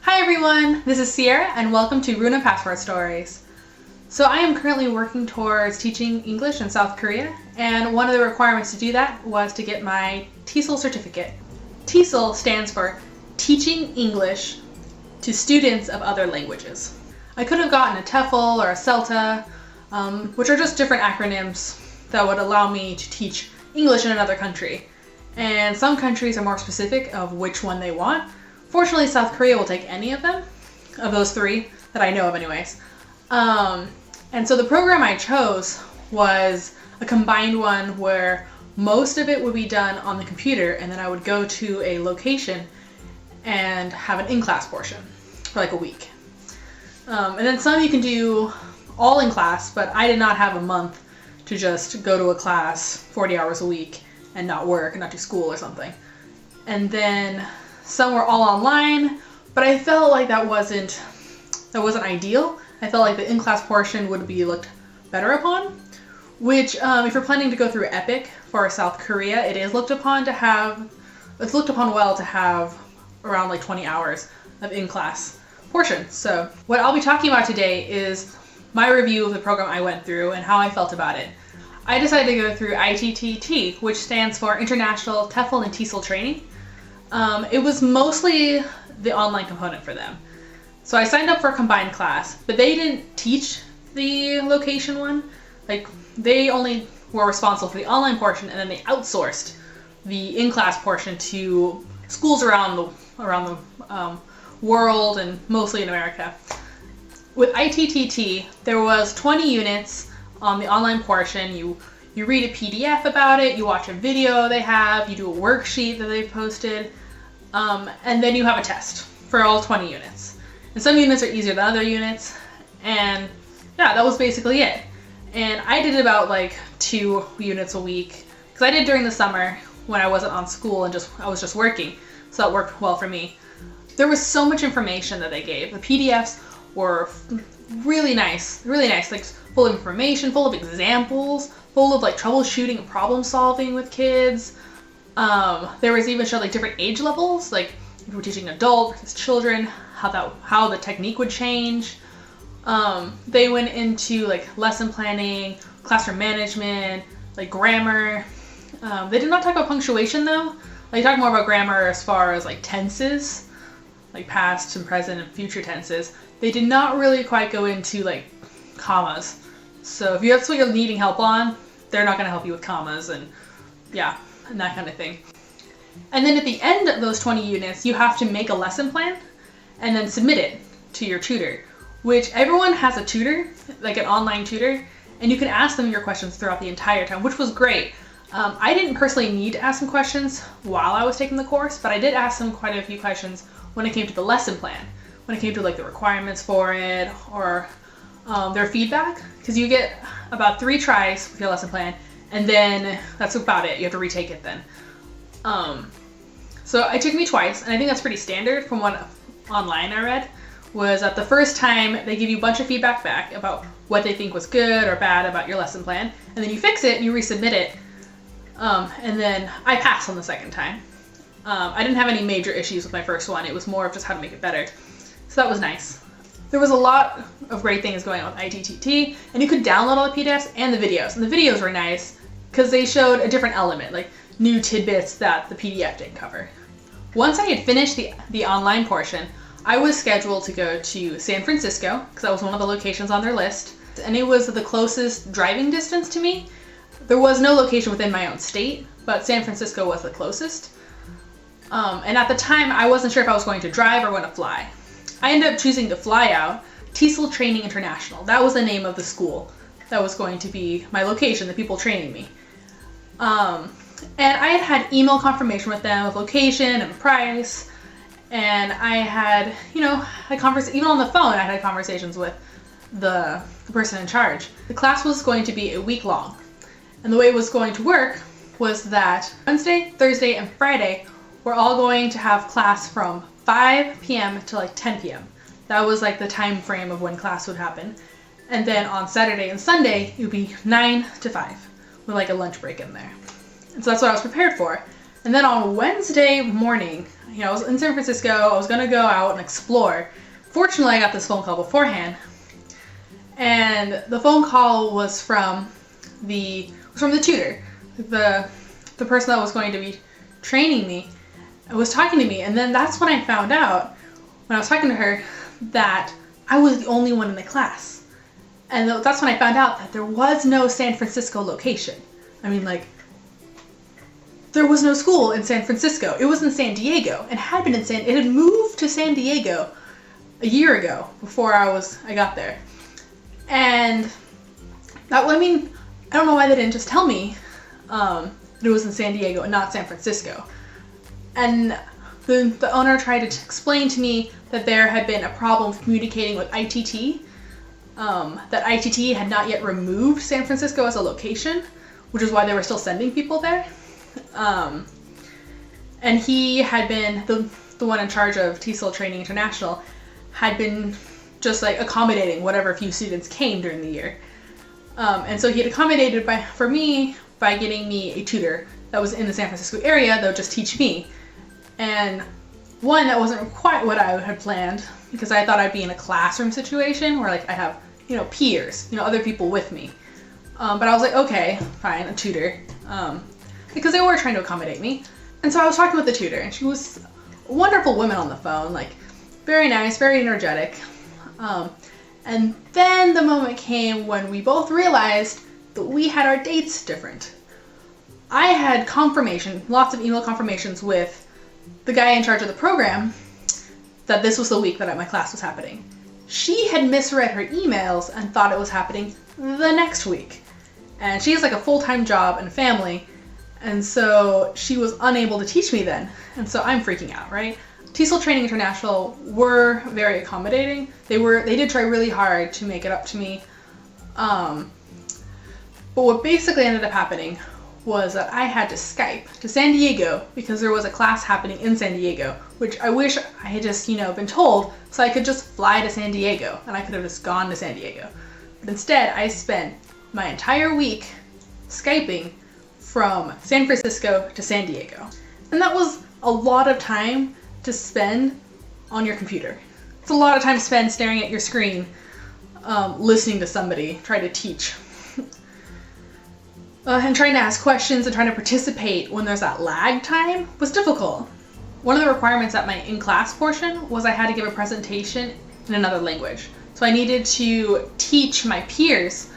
Hi everyone, this is Sierra and welcome to Runa Passport Stories. So I am currently working towards teaching English in South Korea, and one of the requirements to do that was to get my TESOL certificate. TESOL stands for Teaching English to Students of Other Languages. I could have gotten a TEFL or a CELTA, which are just different acronyms that would allow me to teach English in another country. And some countries are more specific of which one they want. Fortunately, South Korea will take any of them, of those three that I know of anyways. And so the program I chose was a combined one where most of it would be done on the computer, and then I would go to a location and have an in-class portion for like a week. And then some you can do all in class, but I did not have a month to just go to a class 40 hours a week and not work and not do school or something. And then some were all online, but I felt like that wasn't ideal. I felt like the in-class portion would be looked better upon, which if you're planning to go through EPIC for South Korea, it is looked upon well to have around like 20 hours of in-class portion. So what I'll be talking about today is my review of the program I went through and how I felt about it. I decided to go through ITTT, which stands for International TEFL and TESOL Training. It was mostly the online component for them. So I signed up for a combined class, but they didn't teach the location one. Like, they only were responsible for the online portion, and then they outsourced the in-class portion to schools around the world and mostly in America. With ITTT, there was 20 units on the online portion. You read a PDF about it, you watch a video they have, you do a worksheet that they've posted, and then you have a test for all 20 units. And some units are easier than other units, and yeah, that was basically it. And I did about like 2 units a week, because I did during the summer when I wasn't on school and I was just working, so that worked well for me. There was so much information that they gave. The PDFs were really nice, like full of information, full of examples, full of like troubleshooting and problem solving with kids. There was even showed like different age levels, like if you were teaching adult versus children, how the technique would change. They went into like lesson planning, classroom management, like grammar. They did not talk about punctuation though. They talked more about grammar as far as like tenses, like past and present and future tenses. They did not really quite go into like commas. So if that's what you're needing help on, they're not going to help you with commas and yeah, and that kind of thing. And then at the end of those 20 units, you have to make a lesson plan and then submit it to your tutor, which everyone has a tutor, like an online tutor, and you can ask them your questions throughout the entire time, which was great. I didn't personally need to ask some questions while I was taking the course, but I did ask them quite a few questions when it came to the lesson plan, when it came to like the requirements for it or their feedback, because you get about 3 tries with your lesson plan, and then that's about it. You have to retake it then. So it took me twice, and I think that's pretty standard from what online I read, was that the first time they give you a bunch of feedback back about what they think was good or bad about your lesson plan, and then you fix it and you resubmit it, and then I passed on the second time. I didn't have any major issues with my first one. It was more of just how to make it better. So that was nice. There was a lot of great things going on with ITTT, and you could download all the PDFs and the videos. And the videos were nice because they showed a different element, like new tidbits that the PDF didn't cover. Once I had finished the online portion, I was scheduled to go to San Francisco, because that was one of the locations on their list, and it was the closest driving distance to me. There was no location within my own state, but San Francisco was the closest. And at the time, I wasn't sure if I was going to drive or going to fly. I ended up choosing to fly out. TESOL Training International. That was the name of the school. That was going to be my location, the people training me. And I had email confirmation with them of location and price. And I had, even on the phone, I had conversations with the person in charge. The class was going to be a week long. And the way it was going to work was that Wednesday, Thursday, and Friday, we're all going to have class from 5 p.m. to like 10 p.m. That was like the time frame of when class would happen. And then on Saturday and Sunday, it would be 9 to 5 with like a lunch break in there. And so that's what I was prepared for. And then on Wednesday morning, I was in San Francisco, I was gonna go out and explore. Fortunately, I got this phone call beforehand. And the phone call was from the tutor, the person that was going to be training me, was talking to me. And then that's when I found out, when I was talking to her, that I was the only one in the class. And that's when I found out that there was no San Francisco location. I mean, like, there was no school in San Francisco. It was in San Diego, and it had moved to San Diego a year ago before I got there. And I don't know why they didn't just tell me that it was in San Diego and not San Francisco. And the owner tried to explain to me that there had been a problem communicating with ITT, that ITT had not yet removed San Francisco as a location, which is why they were still sending people there. And he had been, the one in charge of TESOL Training International, had been just like accommodating whatever few students came during the year. And so he had accommodated for me by getting me a tutor that was in the San Francisco area that would just teach me. And one, that wasn't quite what I had planned, because I thought I'd be in a classroom situation where like I have, peers, other people with me. But I was like, okay, fine, a tutor. Because they were trying to accommodate me. And so I was talking with the tutor, and she was a wonderful woman on the phone, like very nice, very energetic. And then the moment came when we both realized that we had our dates different. I had lots of email confirmations with the guy in charge of the program that this was the week that my class was happening. She had misread her emails and thought it was happening the next week. And she has like a full-time job and family, and so she was unable to teach me then. And so I'm freaking out, right? TESOL Training International were very accommodating. They did try really hard to make it up to me. But what basically ended up happening was that I had to Skype to San Diego because there was a class happening in San Diego, which I wish I had just, been told, so I could just fly to San Diego and I could have just gone to San Diego. But instead, I spent my entire week Skyping from San Francisco to San Diego. And that was a lot of time to spend on your computer. It's a lot of time spent staring at your screen, listening to somebody try to teach. And trying to ask questions and trying to participate when there's that lag time was difficult. One of the requirements at my in-class portion was I had to give a presentation in another language. So I needed to teach my peers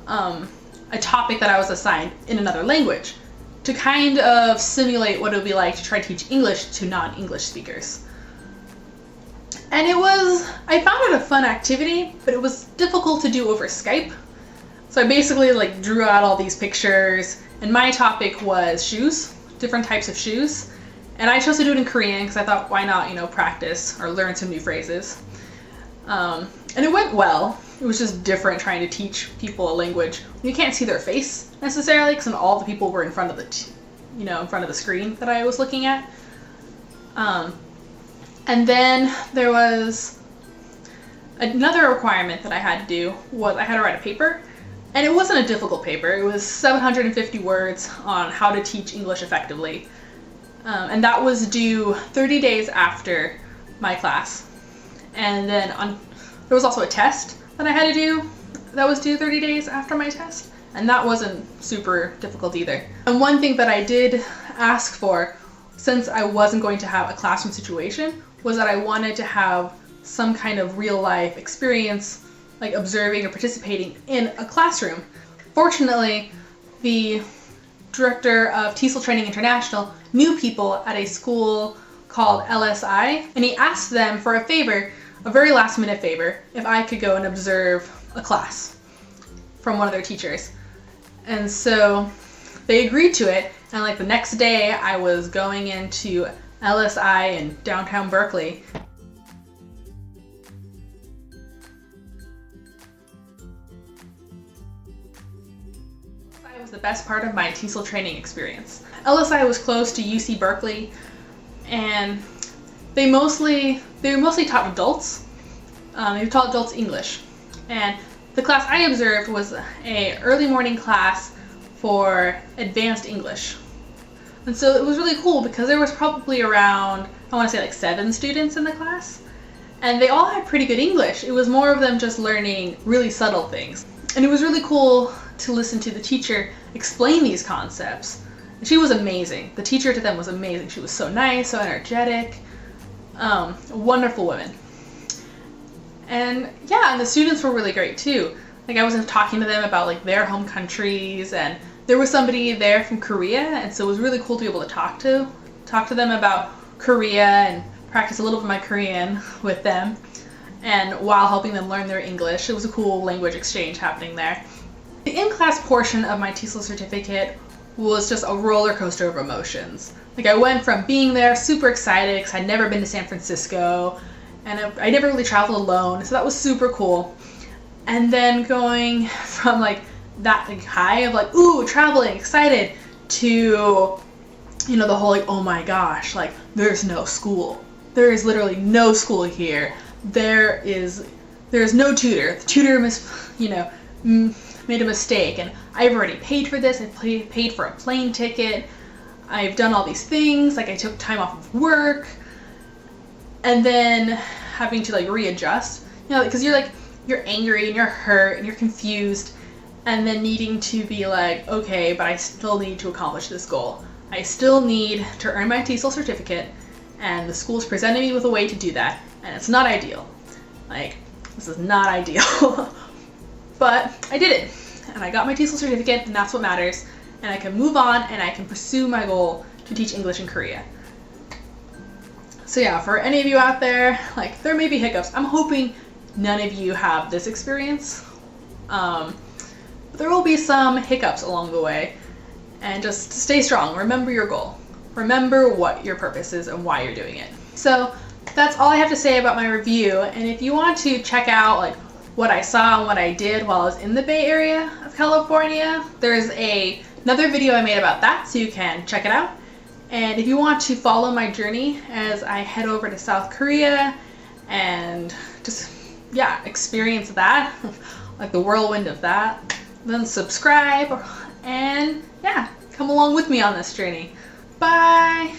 a topic that I was assigned in another language to kind of simulate what it would be like to try to teach English to non-English speakers. And I found it a fun activity, but it was difficult to do over Skype. So I basically drew out all these pictures, and my topic was shoes, different types of shoes. And I chose to do it in Korean because I thought, why not, practice or learn some new phrases. And it went well. It was just different trying to teach people a language. You can't see their face necessarily because all the people were in front of the screen that I was looking at. And then there was another requirement that I had to do was I had to write a paper. And it wasn't a difficult paper. It was 750 words on how to teach English effectively. And that was due 30 days after my class. And then there was also a test that I had to do that was due 30 days after my test. And that wasn't super difficult either. And one thing that I did ask for, since I wasn't going to have a classroom situation, was that I wanted to have some kind of real life experience, like observing or participating in a classroom. Fortunately, the director of TESOL Training International knew people at a school called LSI, and he asked them for a favor, a very last minute favor, if I could go and observe a class from one of their teachers. And so they agreed to it, and the next day I was going into LSI in downtown Berkeley. LSI was the best part of my TESOL training experience. LSI was close to UC Berkeley, and they mostly taught adults. They taught adults English, and the class I observed was a early morning class for advanced English. And so it was really cool because there was probably around, I want to say like 7 students in the class. And they all had pretty good English. It was more of them just learning really subtle things. And it was really cool to listen to the teacher explain these concepts. And she was amazing. The teacher to them was amazing. She was so nice, so energetic. Wonderful woman. And yeah, and the students were really great too. Like I was talking to them about like their home countries, and there was somebody there from Korea, and so it was really cool to be able to talk to them about Korea and practice a little bit of my Korean with them, and while helping them learn their English. It was a cool language exchange happening there. The in-class portion of my TESOL certificate was just a roller coaster of emotions. Like I went from being there super excited because I'd never been to San Francisco, and I never really traveled alone, so that was super cool. And then going from like that like high of like, ooh, traveling, excited, to, you know, the whole like, oh my gosh, like there's no school. There is literally no school here. There is no tutor. The tutor made a mistake, and I've already paid for this. I paid for a plane ticket. I've done all these things. Like I took time off of work, and then having to like readjust. You know, because you're angry and you're hurt and you're confused, and then needing to be like, okay, but I still need to accomplish this goal. I still need to earn my TESOL certificate, and the school's presented me with a way to do that, and it's not ideal. Like, this is not ideal. But I did it, and I got my TESOL certificate, and that's what matters, and I can move on, and I can pursue my goal to teach English in Korea. So yeah, for any of you out there, like, there may be hiccups. I'm hoping none of you have this experience. But there will be some hiccups along the way, and just stay strong. Remember your goal. Remember what your purpose is and why you're doing it. So that's all I have to say about my review. And if you want to check out like what I saw and what I did while I was in the Bay Area of California, there's another video I made about that, so you can check it out. And if you want to follow my journey as I head over to South Korea and just, yeah, experience that, like the whirlwind of that, then subscribe and yeah, come along with me on this journey. Bye!